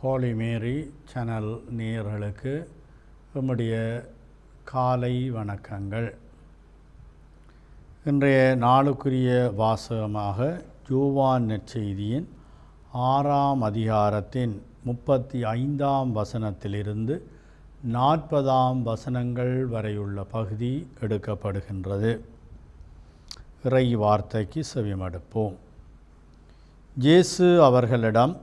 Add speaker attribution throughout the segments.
Speaker 1: ஹோலி மேரி channel நேயர்களுக்கு நம்முடைய காலை வணக்கங்கள். இன்றைய நாளுக்குரிய வாசகமாக யோவான் நற்செய்தியின் 6ஆம் அதிகாரத்தின் 35ஆம் வசனத்திலிருந்து 40ஆம் வசனங்கள் வரையுள்ள பகுதி எடுக்கப்படுகின்றது. இறை வார்த்தைக்கு செவிமடுப்போம். இயேசு அவர்களிடம்,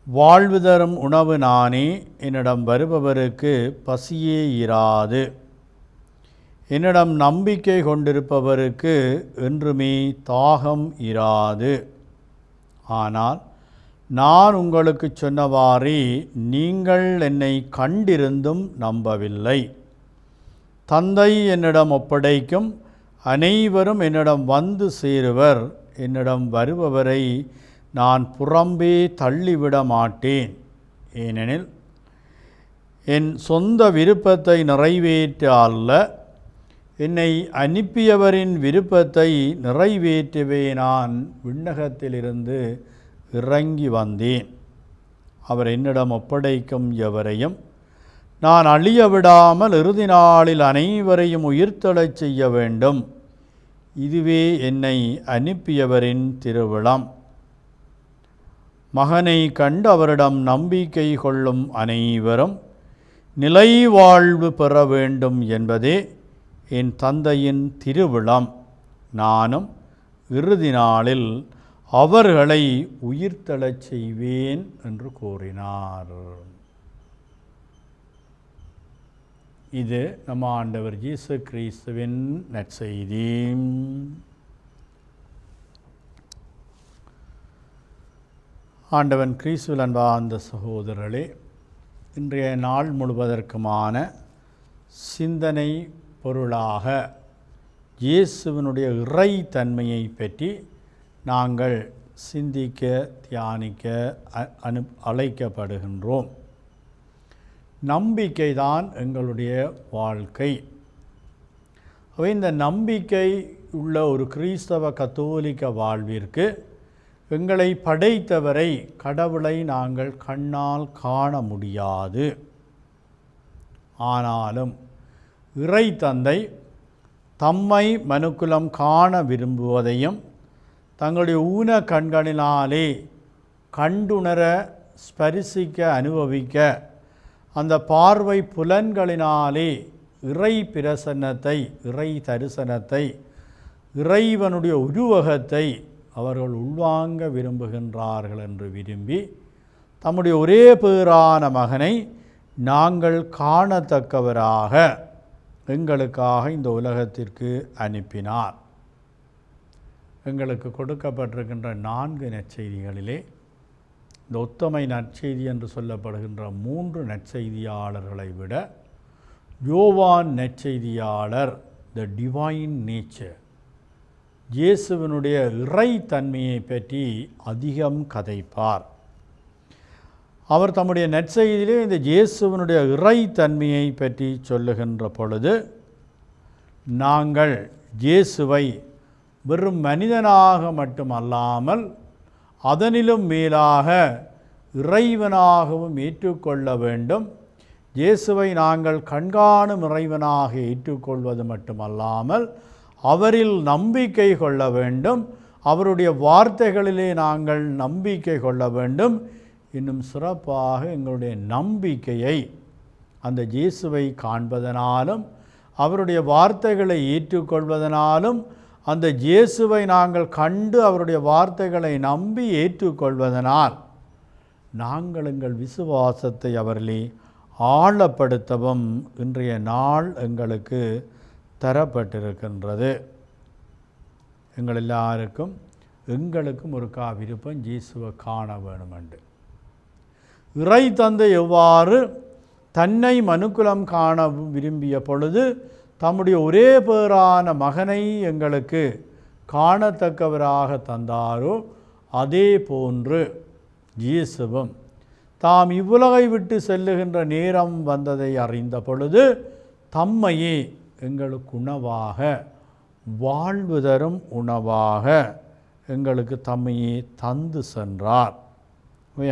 Speaker 1: வாழ்வு தரும் உணவு நானே, என்னிடம் வருபவருக்கு பசியே இராது. என்னிடம் நம்பிக்கை கொண்டிருப்பவருக்கு என்றுமே தாகம் இராது. ஆனால் நான் உங்களுக்கு சொன்னவாறே நீங்கள் என்னை கண்டிருந்தும் நம்பவில்லை. தந்தை என்னிடம் ஒப்படைக்கும் அனைவரும் என்னிடம் வந்து சேருவர். என்னிடம் வருபவரை நான் புறம்பே தள்ளிவிட மாட்டேன். ஏனெனில் என் சொந்த விருப்பத்தை நிறைவேற்ற அல்ல, என்னை அனுப்பியவரின் விருப்பத்தை நிறைவேற்றவே நான் விண்ணகத்திலிருந்து இறங்கி வந்தேன். அவர் என்னிடம் ஒப்படைக்கும் எவரையும் நான் அழிய விடாமல் இறுதி நாளில் அனைவரையும் உயிர்த்தெழச் செய்ய வேண்டும். இதுவே என்னை அனுப்பியவரின் திருவிழம். மகனை கண்டு அவரிடம் நம்பிக்கை கொள்ளும் அனைவரும் நிலை வாழ்வு பெற வேண்டும் என்பதே என் தந்தையின் திருவிழம். நானும் இறுதி நாளில் அவர்களை உயிர்த்தெழச் செய்வேன் என்று கூறினார். இது நம்ம ஆண்டவர் இயேசு கிறிஸ்துவின் நற்செய்தி. ஆண்டவன் கிறிஸ்துவில் அன்பார்ந்த சகோதரர்களே, இன்றைய நாள் முழுவதற்குமான சிந்தனை பொருளாக இயேசுவினுடைய இறை தன்மையை பற்றி நாங்கள் சிந்திக்க தியானிக்க அழைக்கப்படுகின்றோம். நம்பிக்கை தான் எங்களுடைய வாழ்க்கை. இந்த நம்பிக்கை உள்ள ஒரு கிறிஸ்தவ கத்தோலிக்க வாழ்விற்கு எங்களை படைத்தவரை, கடவுளை நாங்கள் கண்ணால் காண முடியாது. ஆனாலும் இறை தந்தை தம்மை மனுக்குலம் காண விரும்புவதையும் தங்களுடைய ஊன கண்களினாலே கண்டுணர, ஸ்பரிசிக்க, அனுபவிக்க, அந்த பார்வை புலன்களினாலே இறை பிரசன்னத்தை, இறை தரிசனத்தை, இறைவனுடைய உருவகத்தை அவர்கள் உள்வாங்க விரும்புகின்றார்கள் என்று விரும்பி தம்முடைய ஒரே பேறான மகனை நாங்கள் காணத்தக்கவராக எங்களுக்காக இந்த உலகத்திற்கு அனுப்பினார். எங்களுக்கு கொடுக்கப்பட்டிருக்கின்ற 4 நற்செய்திகளிலே இந்த உத்தமை நற்செய்தி என்று சொல்லப்படுகின்ற 3 நற்செய்தியாளர்களை விட யோவான் நற்செய்தியாளர், த டிவைன் நேச்சர், இயேசுவினுடைய இறை தன்மையை பற்றி அதிகம் கதைப்பார். அவர் தம்முடைய நற்செய்தியிலே இந்த இயேசுவினுடைய இறை தன்மையை பற்றி சொல்லுகின்ற பொழுது, நாங்கள் இயேசுவை வெறும் மனிதனாக மட்டுமல்லாமல் அதனிலும் மேலாக இறைவனாகவும் ஏற்றுக்கொள்ள வேண்டும். இயேசுவை நாங்கள் கண்காணும் இறைவனாக ஏற்றுக்கொள்வது மட்டுமல்லாமல் அவரில் நம்பிக்கை கொள்ள வேண்டும். அவருடைய வார்த்தைகளிலே நாங்கள் நம்பிக்கை கொள்ள வேண்டும். இன்னும் சிறப்பாக எங்களுடைய நம்பிக்கையை அந்த இயேசுவை காண்பதனாலும் அவருடைய வார்த்தைகளை ஏற்றுக்கொள்வதனாலும், அந்த இயேசுவை நாங்கள் கண்டு அவருடைய வார்த்தைகளை நம்பி ஏற்றுக்கொள்வதனால் நாங்கள் எங்கள் விசுவாசத்தை அவரிலே ஆழப்படுத்தவும் இன்றைய நாள் எங்களுக்கு தரப்பட்டிருக்கின்றது. எங்கள் எல்லாருக்கும் எங்களுக்கும் ஒரு விருப்பம் இயேசுவை காண வேணுமென்று. இறை தந்தை எவ்வாறு தன்னை மனுக்குலம் காண விரும்பிய பொழுது தம்முடைய ஒரே பேறான மகனை எங்களுக்கு காணத்தக்கவராக தந்தாரோ, அதே போன்று இயேசுவும் தாம் இவ்வுலகை விட்டு செல்லுகின்ற நேரம் வந்ததை அறிந்த பொழுது தம்மையே எங்களுக்கு உணவாக, வாழ்வு தரும் உணவாக எங்களுக்கு தம்மையே தந்து சென்றார்.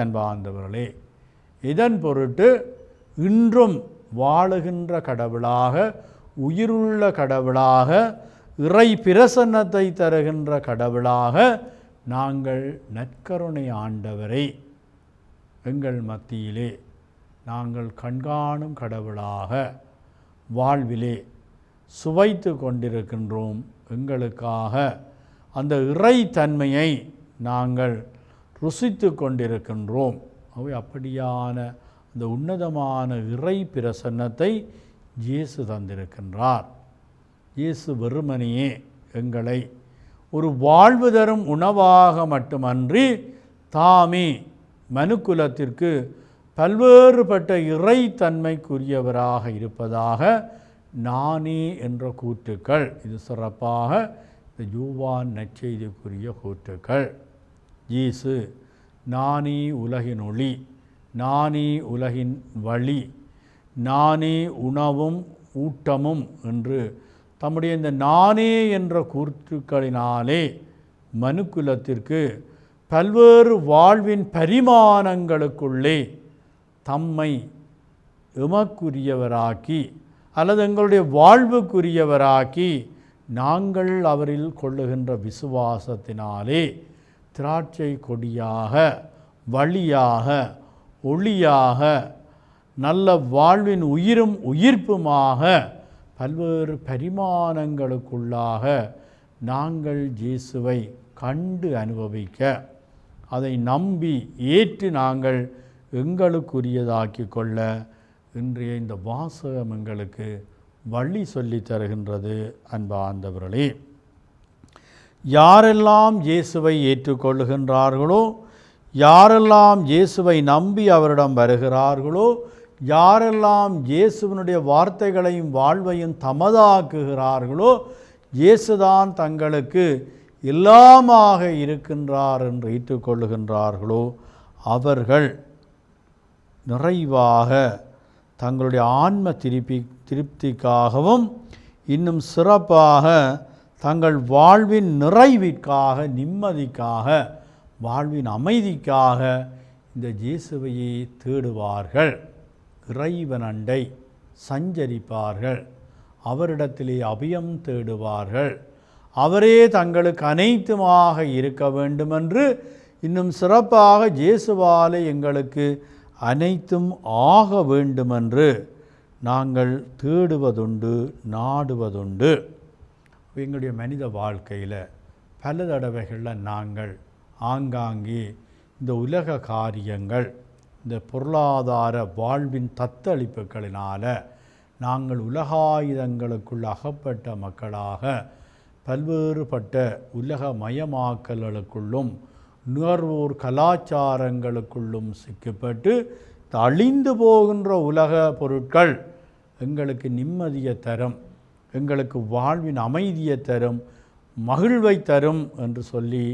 Speaker 1: அன்பார்ந்தவர்களே, இதன் பொருட்டு இன்றும் வாழுகின்ற கடவுளாக, உயிருள்ள கடவுளாக, இறை பிரசன்னத்தை தருகின்ற கடவுளாக நாங்கள் நற்கருணை ஆண்டவரை எங்கள் மத்தியிலே நாங்கள் கண்காணும் கடவுளாக வாழ்விலே சுவைத்து கொண்டிருக்கின்றோம். எங்களுக்காக அந்த இறை தன்மையை நாங்கள் ருசித்து கொண்டிருக்கின்றோம். அவை அப்படியான அந்த உன்னதமான இறை பிரசன்னத்தை இயேசு தந்திருக்கின்றார். இயேசு வெறுமனையே எங்களை ஒரு வாழ்வு தரும் உணவாக மட்டுமன்றி தாமே மனுக்குலத்திற்கு பல்வேறுபட்ட இறை தன்மைக்குரியவராக இருப்பதாக நானே என்ற கூற்றுக்கள், இது சிறப்பாக இந்த யோவான் நற்செய்திக்குரிய கூற்றுக்கள். இயேசு நானே உலகின் ஒளி, நானே உலகின் வழி, நானே உணவும் ஊட்டமும் என்று தம்முடைய இந்த நானே என்ற கூற்றுக்களினாலே மனுக்குலத்திற்கு பல்வேறு வாழ்வின் பரிமாணங்களுக்குள்ளே தம்மை எமக்குரியவராக்கி அல்லது எங்களுடைய வாழ்வுக்குரியவராக்கி நாங்கள் அவரில் கொள்ளுகின்ற விசுவாசத்தினாலே திராட்சை கொடியாக, வழியாக, ஒளியாக, நல்ல வாழ்வின் உயிரும் உயிர்ப்புமாக பல்வேறு பரிமாணங்களுக்குள்ளாக நாங்கள் இயேசுவை கண்டு அனுபவிக்க, அதை நம்பி ஏற்று நாங்கள் எங்களுக்குரியதாக்கி கொள்ள இன்றைய இந்த வாசகம் எங்களுக்கு வழி சொல்லி தருகின்றது. அன்பார்ந்தவர்களே, யாரெல்லாம் இயேசுவை ஏற்றுக்கொள்ளுகின்றார்களோ, யாரெல்லாம் இயேசுவை நம்பி அவரிடம் வருகிறார்களோ, யாரெல்லாம் இயேசுவினுடைய வார்த்தைகளையும் வாழ்வையும் தமதாக்குகிறார்களோ, இயேசுதான் தங்களுக்கு எல்லாமாக இருக்கின்றார் என்று ஏற்றுக்கொள்ளுகின்றார்களோ, அவர்கள் நிறைவாக தங்களுடைய ஆன்ம திருப்திக்காகவும் இன்னும் சிறப்பாக தங்கள் வாழ்வின் நிறைவிற்காக, நிம்மதிக்காக, வாழ்வின் அமைதிக்காக இந்த இயேசுவையே தேடுவார்கள். இறைவனண்டை சஞ்சரிப்பார்கள், அவரிடத்திலே அபயம் தேடுவார்கள். அவரே தங்களுக்கு அனைத்துமாக இருக்க வேண்டுமென்று, இன்னும் சிறப்பாக இயேசுவாலே எங்களுக்கு அனைத்தும் ஆக வேண்டுமென்று நாங்கள் தேடுவதுண்டு, நாடுவதுண்டு. எங்களுடைய மனித வாழ்க்கையில் பல தடவைகளில் நாங்கள் ஆங்காங்கே இந்த உலக காரியங்கள், இந்த பொருளாதார வாழ்வின் தத்தளிப்புகளினால் நாங்கள் உலகாயுதங்களுக்குள் அகப்பட்ட மக்களாக பல்வேறுபட்ட உலக மயமாக்கல்களுக்குள்ளும் நுகர்வோர் கலாச்சாரங்களுக்குள்ளும் சிக்கப்பட்டு அழிந்து போகின்ற உலக பொருட்கள் எங்களுக்கு நிம்மதியை தரும், எங்களுக்கு வாழ்வின் அமைதியை தரும், மகிழ்வை தரும் என்று சொல்லி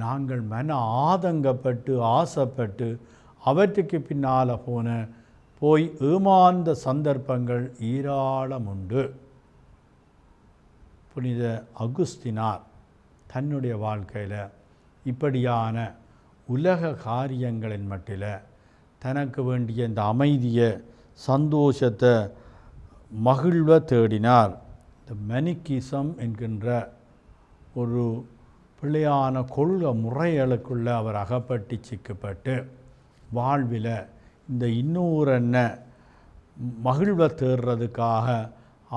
Speaker 1: நாங்கள் மன ஆதங்கப்பட்டு ஆசைப்பட்டு அவற்றுக்கு பின்னால் போய் ஏமாந்த சந்தர்ப்பங்கள் ஏராளம் உண்டு. புனித அகுஸ்தினார் தன்னுடைய வாழ்க்கையில் இப்படியான உலக காரியங்களின் மட்டில் தனக்கு வேண்டிய இந்த அமைதியை, சந்தோஷத்தை, மகிழ்வை தேடினார். இந்த மெனிக்கிசம் என்கின்ற ஒரு பிள்ளையான கொள்கை முறைகளுக்குள்ளே அவர் அகப்பட்டு சிக்கப்பட்டு வாழ்வில் இந்த இன்னொரு மகிழ்வை தேடுறதுக்காக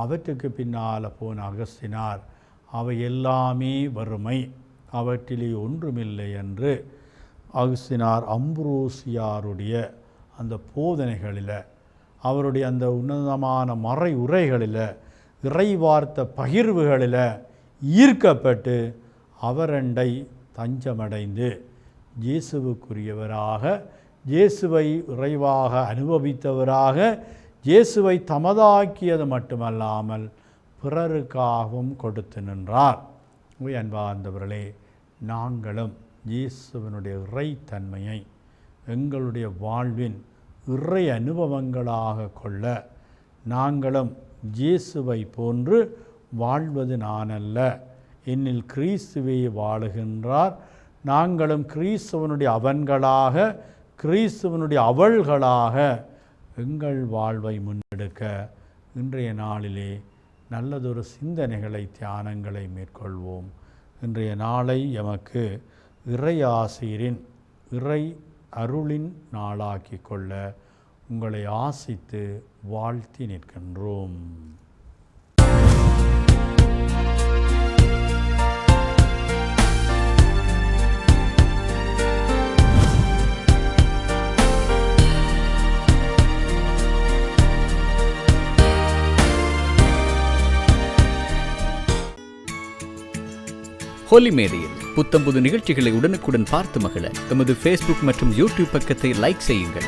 Speaker 1: அவற்றுக்கு பின்னால் போன அகஸ்தினார் அவை எல்லாமே வறுமை, அவற்றிலே ஒன்றுமில்லை என்று அகஸ்தினார் அம்புரோசியாருடைய அந்த போதனைகளில், அவருடைய அந்த உன்னதமான மறை உரைகளில், இறைவார்த்த பகிர்வுகளில் ஈர்க்கப்பட்டு அவரண்டை தஞ்சமடைந்து இயேசுவுக்குரியவராக, இயேசுவை இறைவாக அனுபவித்தவராக, இயேசுவை தமதாக்கியது மட்டுமல்லாமல் பிறருக்காகவும் கொடுத்து நின்றார். அன்பார்ந்தவர்களே, நாங்களும் இயேசுவினுடைய இறைத்தன்மையை எங்களுடைய வாழ்வின் இறை அனுபவங்களாக கொள்ள நாங்களும் இயேசுவை போன்று வாழ்வது நானல்ல, என்னில் கிறிஸ்துவே வாழுகின்றார், நாங்களும் கிறிஸ்துவனுடைய அவன்களாக கிறிஸ்துவனுடைய அவள்களாக எங்கள் வாழ்வை முன்னெடுக்க இன்றைய நாளிலே நல்லதொரு சிந்தனைகளை தியானங்களை மேற்கொள்வோம். இன்றைய நாளை எமக்கு இறை ஆசிரின் இறை அருளின் நாளாக்கி கொள்ள உங்களை ஆசித்து வாழ்த்தி நிற்கின்றோம்.
Speaker 2: ஹோலி மேடையில் புத்தம்புது நிகழ்ச்சிகளை உடனுக்குடன் பார்த்து மகிழ எமது ஃபேஸ்புக் மற்றும் யூடியூப் பக்கத்தை லைக் செய்யுங்கள்.